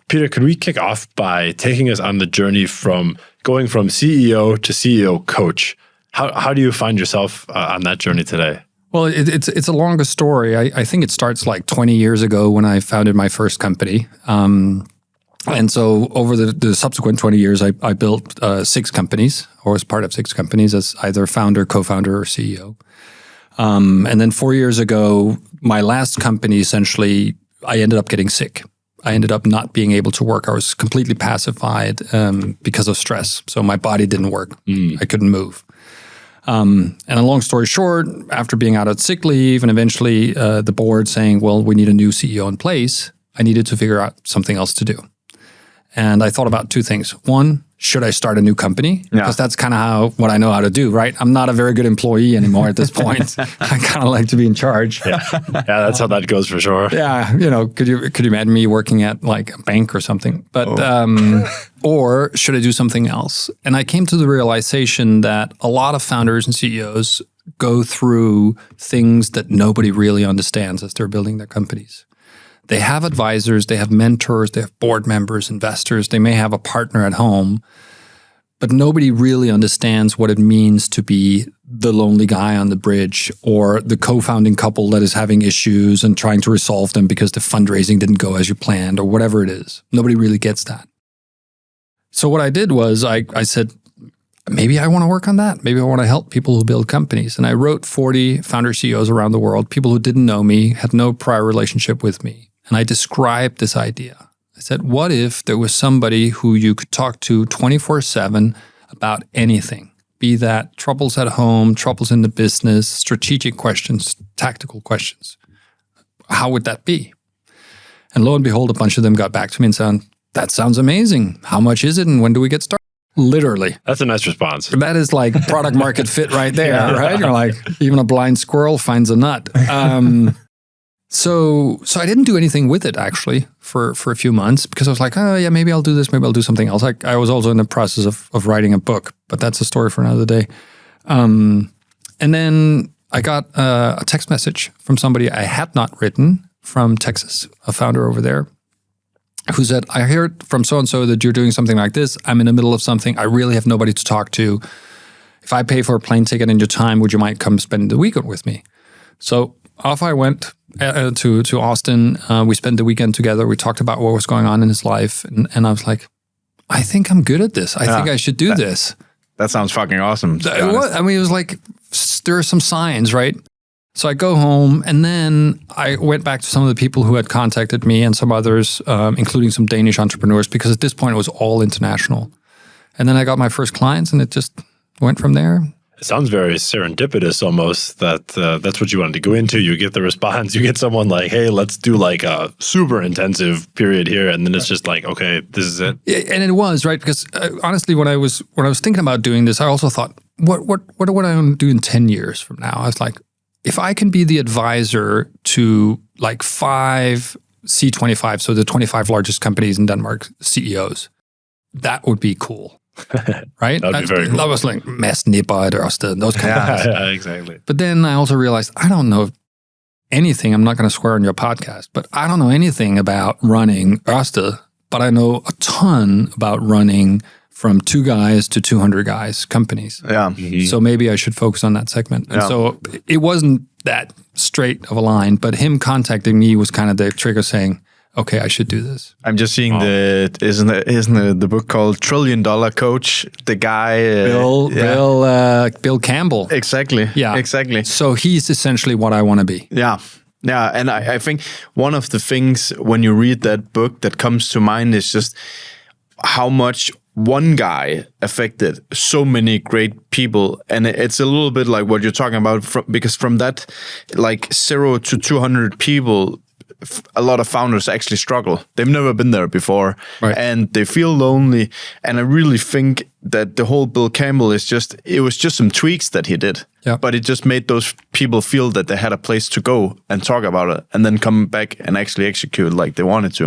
Peter, could we kick off by taking us on the journey from going from CEO to CEO coach? How do you find yourself on that journey today? Well, it's a longer story. I think it starts like 20 years ago when I founded my first company. And so over the subsequent 20 years, I built 6 companies, or was part of 6 companies as either founder, co-founder, or CEO. And then 4 years ago, my last company, essentially, I ended up getting sick. I ended up not being able to work. I was completely pacified because of stress. So my body didn't work. I couldn't move. And a long story short, after being out at sick leave and eventually the board saying, well, we need a new CEO in place, I needed to figure out something else to do. And I thought about 2 things. One, should I start a new company? Because that's kind of what I know how to do, right? I'm not a very good employee anymore at this point. I kind of like to be in charge. Yeah, that's how that goes for sure. Yeah, could you imagine me working at like a bank or something? But or should I do something else? And I came to the realization that a lot of founders and CEOs go through things that nobody really understands as they're building their companies. They have advisors, they have mentors, they have board members, investors, they may have a partner at home, but nobody really understands what it means to be the lonely guy on the bridge or the co-founding couple that is having issues and trying to resolve them because the fundraising didn't go as you planned or whatever it is. Nobody really gets that. So what I did was I said, maybe I want to work on that. Maybe I want to help people who build companies. And I wrote 40 founder CEOs around the world, people who didn't know me, had no prior relationship with me. And I described this idea. I said, what if there was somebody who you could talk to 24/7 about anything? Be that troubles at home, troubles in the business, strategic questions, tactical questions. How would that be? And lo and behold, a bunch of them got back to me and said, that sounds amazing. How much is it and when do we get started? Literally. That's a nice response. That is like product market fit right there, right? You're like, even a blind squirrel finds a nut. So I didn't do anything with it actually for a few months because I was like, oh yeah, maybe I'll do this, maybe I'll do something else. I was also in the process of writing a book, but that's a story for another day. And then I got a text message from somebody I had not written from Texas, a founder over there, who said, I heard from so-and-so that you're doing something like this. I'm in the middle of something. I really have nobody to talk to. If I pay for a plane ticket and your time, would you mind come spend the weekend with me? So off I went to Austin. We spent the weekend together. We talked about what was going on in his life. And I was like, I think I'm good at this. I think I should do this. That sounds fucking awesome. It was like, there are some signs, right? So I go home and then I went back to some of the people who had contacted me and some others, including some Danish entrepreneurs, because at this point it was all international. And then I got my first clients and it just went from there. It sounds very serendipitous almost that that's what you wanted to go into. You get the response, you get someone like, hey, let's do like a super intensive period here. And then it's just like, okay, this is it. Yeah, and it was, right? Because honestly, when I was thinking about doing this, I also thought, what would I want to do in 10 years from now? I was like, if I can be the advisor to like 5 C25, so the 25 largest companies in Denmark, CEOs, that would be cool. Right? That'd be very cool. That was like Mads Nipper at Ørsted, those kind of guys. Yeah, exactly. But then I also realized I don't know anything. I'm not going to swear on your podcast, but I don't know anything about running Ørsted, but I know a ton about running from 2 guys to 200 guys companies. Yeah. Mm-hmm. So maybe I should focus on that segment. And so it wasn't that straight of a line, but him contacting me was kind of the trigger saying, okay, I should do this. I'm just seeing isn't the book called $1 Trillion Coach? The guy Bill Campbell. Exactly. Yeah. Exactly. So he's essentially what I want to be. Yeah. Yeah. And I think one of the things when you read that book that comes to mind is just how much one guy affected so many great people. And it's a little bit like what you're talking about, because from that like 0 to 200 people, a lot of founders actually struggle. They've never been there before, right? And they feel lonely. And I really think that the whole Bill Campbell it was just some tweaks that he did, but it just made those people feel that they had a place to go and talk about it and then come back and actually execute like they wanted to.